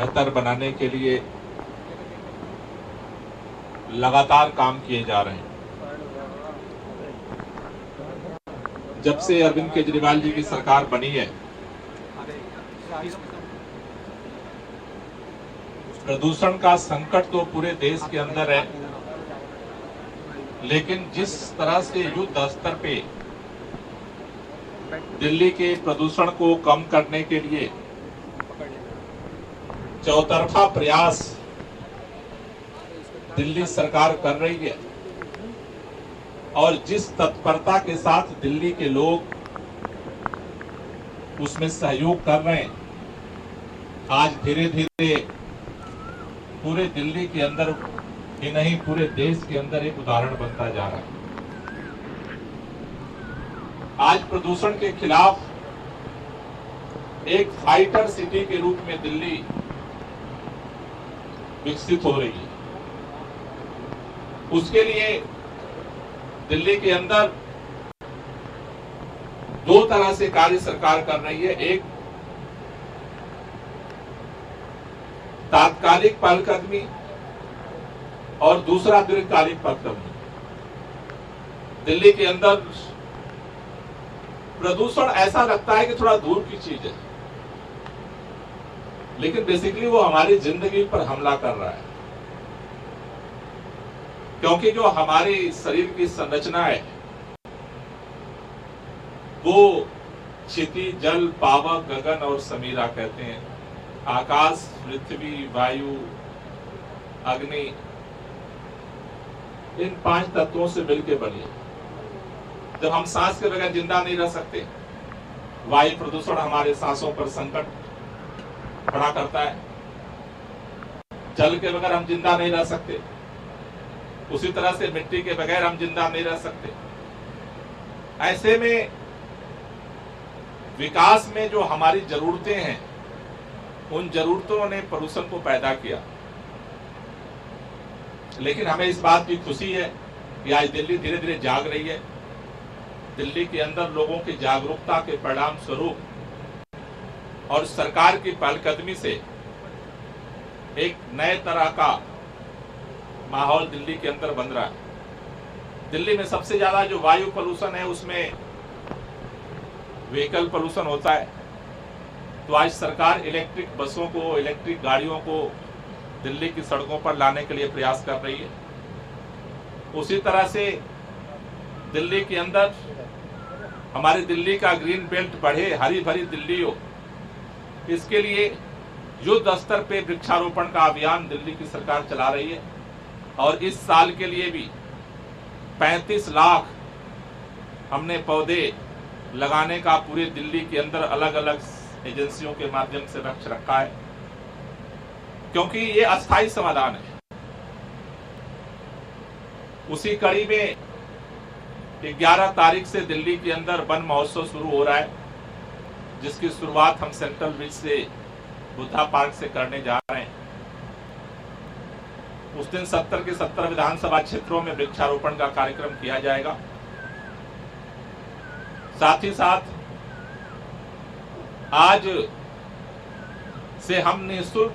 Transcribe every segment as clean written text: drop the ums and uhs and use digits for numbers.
बेहतर बनाने के लिए लगातार काम किए जा रहे हैं। जब से अरविंद केजरीवाल जी की सरकार बनी है, प्रदूषण का संकट तो पूरे देश के अंदर है, लेकिन जिस तरह से युद्ध स्तर पे दिल्ली के प्रदूषण को कम करने के लिए चौतरफा प्रयास दिल्ली सरकार कर रही है और जिस तत्परता के साथ दिल्ली के लोग उसमें सहयोग कर रहे हैं, आज धीरे धीरे पूरे दिल्ली के अंदर ही नहीं पूरे देश के अंदर एक उदाहरण बनता जा रहा है। आज प्रदूषण के खिलाफ एक फाइटर सिटी के रूप में दिल्ली विकसित हो रही है। उसके लिए दिल्ली के अंदर दो तरह से कार्य सरकार कर रही है। एक तात्कालिक पहलकदमी और दूसरा दीर्घकालिक पहलकदमी। दिल्ली के अंदर प्रदूषण ऐसा लगता है कि थोड़ा दूर की चीज है, लेकिन बेसिकली वो हमारी जिंदगी पर हमला कर रहा है, क्योंकि जो हमारी शरीर की संरचना है वो क्षिति, जल, पावक, गगन और समीरा कहते हैं। आकाश, पृथ्वी, वायु, अग्नि, इन 5 तत्वों से मिलकर बनी है। जब हम सांस के बगैर जिंदा नहीं रह सकते, वायु प्रदूषण हमारे सांसों पर संकट खड़ा करता है। जल के बगैर हम जिंदा नहीं रह सकते, उसी तरह से मिट्टी के बगैर हम जिंदा नहीं रह सकते। ऐसे में विकास में जो हमारी जरूरतें हैं, उन जरूरतों ने प्रदूषण को पैदा किया। लेकिन हमें इस बात की खुशी है कि आज दिल्ली धीरे धीरे जाग रही है। दिल्ली के अंदर लोगों की जागरूकता के परिणाम स्वरूप और सरकार की पहलकदमी से एक नए तरह का माहौल दिल्ली के अंदर बन रहा है। दिल्ली में सबसे ज्यादा जो वायु प्रदूषण है उसमें व्हीकल प्रदूषण होता है। तो आज सरकार इलेक्ट्रिक बसों को, इलेक्ट्रिक गाड़ियों को दिल्ली की सड़कों पर लाने के लिए प्रयास कर रही है। उसी तरह से दिल्ली के अंदर हमारी दिल्ली का ग्रीन बेल्ट बढ़े, हरी भरी दिल्ली हो, इसके लिए युद्ध स्तर पे वृक्षारोपण का अभियान दिल्ली की सरकार चला रही है। और इस साल के लिए भी 35 लाख हमने पौधे लगाने का पूरे दिल्ली के अंदर अलग अलग एजेंसियों के माध्यम से लक्ष्य रखा है, क्योंकि ये अस्थायी समाधान है। उसी कड़ी में 11 तारीख से दिल्ली के अंदर वन महोत्सव शुरू हो रहा है, जिसकी शुरुआत हम सेंट्रल ब्रिज से बुद्धा पार्क से करने जा रहे हैं। उस दिन 70 के 70 विधानसभा क्षेत्रों में वृक्षारोपण का कार्यक्रम किया जाएगा। साथ ही साथ आज से हम निःशुल्क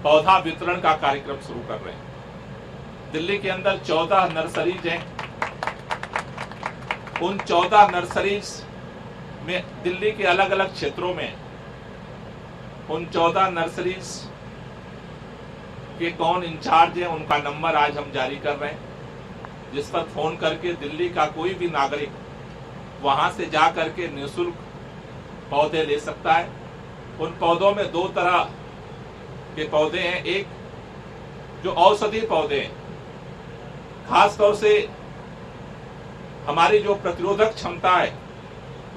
पौधा वितरण का कार्यक्रम शुरू कर रहे हैं। दिल्ली के अंदर 14 नर्सरीज हैं। उन 14 नर्सरीज में दिल्ली के अलग अलग क्षेत्रों में उन 14 नर्सरीज के कौन इंचार्ज है, उनका नंबर आज हम जारी कर रहे हैं, जिस पर फोन करके दिल्ली का कोई भी नागरिक वहां से जा करके निःशुल्क पौधे ले सकता है। उन पौधों में 2 तरह के पौधे हैं। एक जो औषधीय पौधे हैं, खास तौर से हमारी जो प्रतिरोधक क्षमता है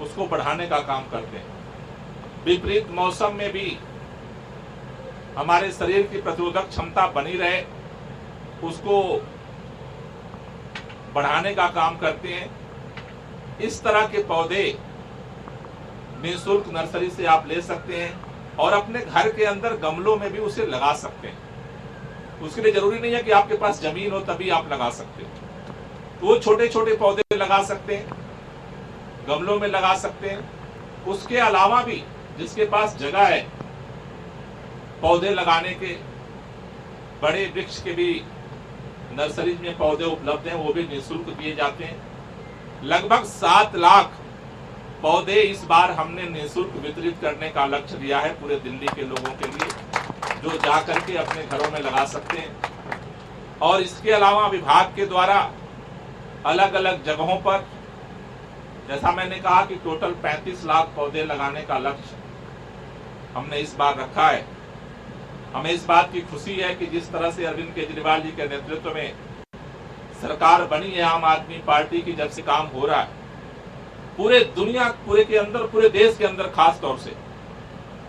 उसको बढ़ाने का काम करते हैं। विपरीत मौसम में भी हमारे शरीर की प्रतिरोधक क्षमता बनी रहे, उसको बढ़ाने का काम करते हैं। इस तरह के पौधे निःशुल्क नर्सरी से आप ले सकते हैं और अपने घर के अंदर गमलों में भी उसे लगा सकते हैं। उसके लिए जरूरी नहीं है कि आपके पास जमीन हो तभी आप लगा सकते हो। तो वो छोटे छोटे पौधे लगा सकते हैं, गमलों में लगा सकते हैं। उसके अलावा भी जिसके पास जगह है पौधे लगाने के, बड़े वृक्ष के भी नर्सरीज में पौधे उपलब्ध हैं, वो भी निःशुल्क दिए जाते हैं। लगभग 7 लाख पौधे इस बार हमने निःशुल्क वितरित करने का लक्ष्य लिया है पूरे दिल्ली के लोगों के लिए, जो जाकर के अपने घरों में लगा सकते हैं। और इसके अलावा विभाग के द्वारा अलग अलग जगहों पर, जैसा मैंने कहा कि टोटल 35 लाख पौधे लगाने का लक्ष्य हमने इस बार रखा है। हमें इस बात की खुशी है कि जिस तरह से अरविंद केजरीवाल जी के नेतृत्व में सरकार बनी है आम आदमी पार्टी की, जब से काम हो रहा है पूरे दुनिया के अंदर, पूरे देश के अंदर खास तौर से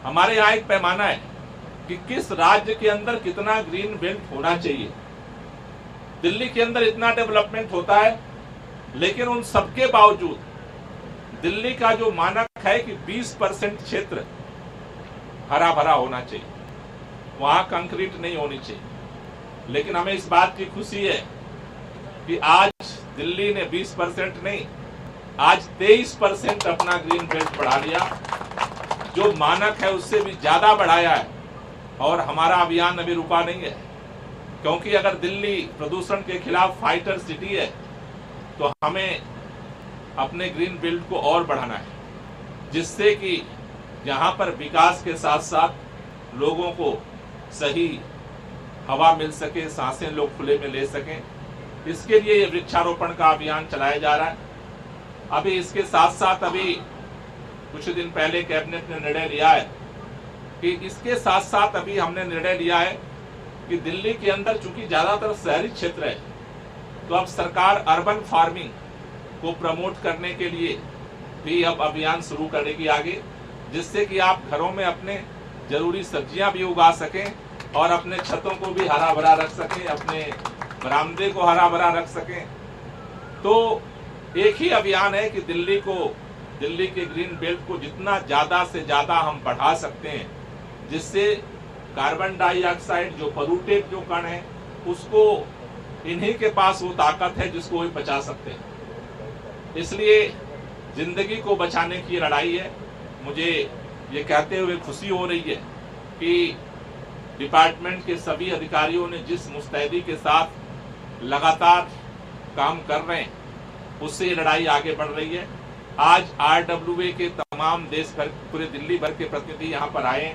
हमारे यहाँ एक पैमाना है कि किस राज्य के अंदर कितना ग्रीन बेल्ट होना चाहिए। दिल्ली के अंदर इतना डेवलपमेंट होता है, लेकिन उन सबके बावजूद दिल्ली का जो मानक है कि 20% क्षेत्र हरा भरा होना चाहिए, वहां कंक्रीट नहीं होनी चाहिए। लेकिन हमें इस बात की खुशी है कि आज दिल्ली ने 20% नहीं, आज 23% अपना ग्रीन बेल्ट बढ़ा लिया, जो मानक है उससे भी ज्यादा बढ़ाया है। और हमारा अभियान अभी रुका नहीं है, क्योंकि अगर दिल्ली प्रदूषण के खिलाफ फाइटर सिटी है तो हमें अपने ग्रीन बेल्ट को और बढ़ाना है, जिससे कि यहाँ पर विकास के साथ साथ लोगों को सही हवा मिल सके, सांसें लोग खुले में ले सकें। इसके लिए ये वृक्षारोपण का अभियान चलाया जा रहा है। अभी इसके साथ साथ अभी कुछ दिन पहले कैबिनेट ने निर्णय लिया है कि इसके साथ साथ अभी हमने निर्णय लिया है कि दिल्ली के अंदर चूंकि ज्यादातर शहरी क्षेत्र है, तो अब सरकार अर्बन फार्मिंग को प्रमोट करने के लिए भी अब अभियान शुरू करेगी आगे, जिससे कि आप घरों में अपने जरूरी सब्जियां भी उगा सकें और अपने छतों को भी हरा भरा रख सकें, अपने बरामदे को हरा भरा रख सकें। तो एक ही अभियान है कि दिल्ली के ग्रीन बेल्ट को जितना ज्यादा से ज्यादा हम बढ़ा सकते हैं, जिससे कार्बन डाइऑक्साइड जो पोल्यूटेड जो कण है उसको, इन्हीं के पास वो ताकत है जिसको वो बचा सकते हैं। इसलिए जिंदगी को बचाने की लड़ाई है। मुझे ये कहते हुए खुशी हो रही है कि डिपार्टमेंट के सभी अधिकारियों ने जिस मुस्तैदी के साथ लगातार काम कर रहे हैं, उससे ये लड़ाई आगे बढ़ रही है। आज RWA के तमाम देश भर, पूरे दिल्ली भर के प्रतिनिधि यहाँ पर आए,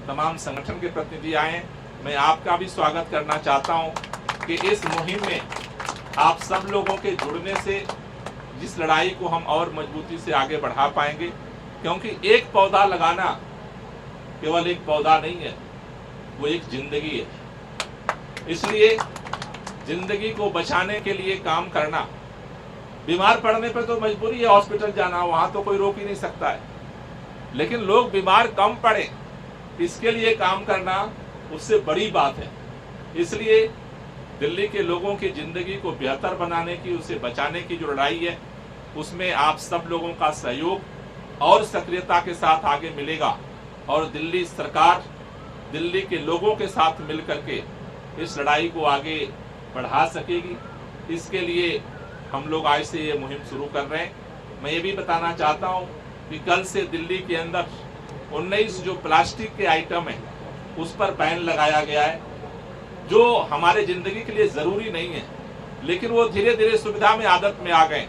तमाम संगठन के प्रतिनिधि आए। मैं आपका भी स्वागत करना चाहता हूँ कि इस मुहिम में आप सब लोगों के जुड़ने से जिस लड़ाई को हम और मजबूती से आगे बढ़ा पाएंगे, क्योंकि एक पौधा लगाना केवल एक पौधा नहीं है, वो एक जिंदगी है। इसलिए जिंदगी को बचाने के लिए काम करना, बीमार पड़ने पर तो मजबूरी है हॉस्पिटल जाना, वहां तो कोई रोक ही नहीं सकता है, लेकिन लोग बीमार कम पड़े इसके लिए काम करना उससे बड़ी बात है। इसलिए दिल्ली के लोगों की जिंदगी को बेहतर बनाने की, उसे बचाने की जो लड़ाई है, उसमें आप सब लोगों का सहयोग और सक्रियता के साथ आगे मिलेगा और दिल्ली सरकार दिल्ली के लोगों के साथ मिलकर के इस लड़ाई को आगे बढ़ा सकेगी। इसके लिए हम लोग आज से ये मुहिम शुरू कर रहे हैं। मैं ये भी बताना चाहता हूँ कि कल से दिल्ली के अंदर 19 जो प्लास्टिक के आइटम है उस पर बैन लगाया गया है, जो हमारे जिंदगी के लिए जरूरी नहीं है, लेकिन वो धीरे धीरे सुविधा में आदत में आ गए।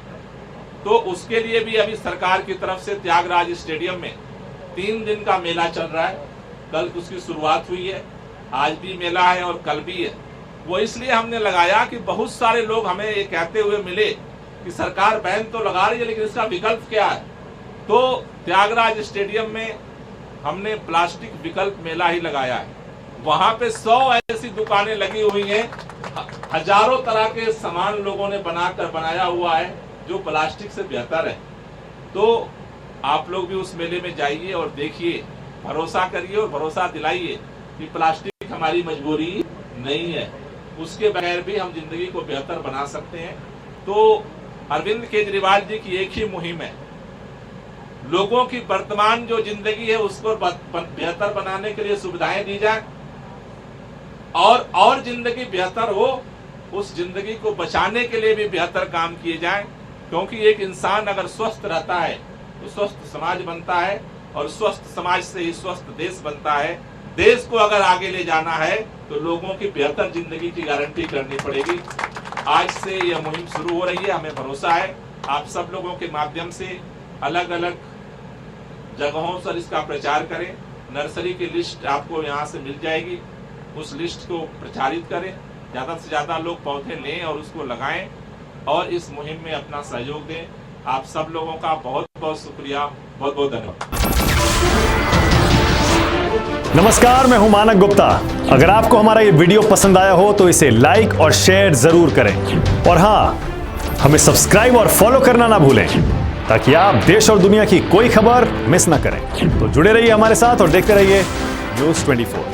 तो उसके लिए भी अभी सरकार की तरफ से त्यागराज स्टेडियम में 3 दिन का मेला चल रहा है। कल उसकी शुरुआत हुई है, आज भी मेला है और कल भी है। वो इसलिए हमने लगाया कि बहुत सारे लोग हमें ये कहते हुए मिले कि सरकार बैन तो लगा रही है, लेकिन इसका विकल्प क्या है। तो त्यागराज स्टेडियम में हमने प्लास्टिक विकल्प मेला ही लगाया है। वहां पे 100 ऐसी दुकानें लगी हुई हैं, हजारों तरह के सामान लोगों ने बनाया हुआ है जो प्लास्टिक से बेहतर है। तो आप लोग भी उस मेले में जाइए और देखिए, भरोसा करिए और भरोसा दिलाइए कि प्लास्टिक हमारी मजबूरी नहीं है, उसके बगैर भी हम जिंदगी को बेहतर बना सकते हैं। तो अरविंद केजरीवाल जी की एक ही मुहिम है, लोगों की वर्तमान जो जिंदगी है उसको बेहतर बनाने के लिए सुविधाएं दी जाए और जिंदगी बेहतर हो, उस जिंदगी को बचाने के लिए भी बेहतर काम किए जाएं। क्योंकि एक इंसान अगर स्वस्थ रहता है तो स्वस्थ समाज बनता है और स्वस्थ समाज से ही स्वस्थ देश बनता है। देश को अगर आगे ले जाना है तो लोगों की बेहतर जिंदगी की गारंटी करनी पड़ेगी। आज से यह मुहिम शुरू हो रही है। हमें भरोसा है आप सब लोगों के माध्यम से अलग अलग जगहों पर इसका प्रचार करें। नर्सरी की लिस्ट आपको यहाँ से मिल जाएगी, उस लिस्ट को प्रचारित करें, ज्यादा से ज्यादा लोग पौधे लें और उसको लगाएं और इस मुहिम में अपना सहयोग दें। आप सब लोगों का बहुत बहुत शुक्रिया, बहुत बहुत धन्यवाद। नमस्कार, मैं हूं मानक गुप्ता। अगर आपको हमारा ये वीडियो पसंद आया हो तो इसे लाइक और शेयर जरूर करें और हां, हमें सब्सक्राइब और फॉलो करना ना भूलें ताकि आप देश और दुनिया की कोई खबर मिस ना करें। तो जुड़े रहिए हमारे साथ और देखते रहिए न्यूज़ 24।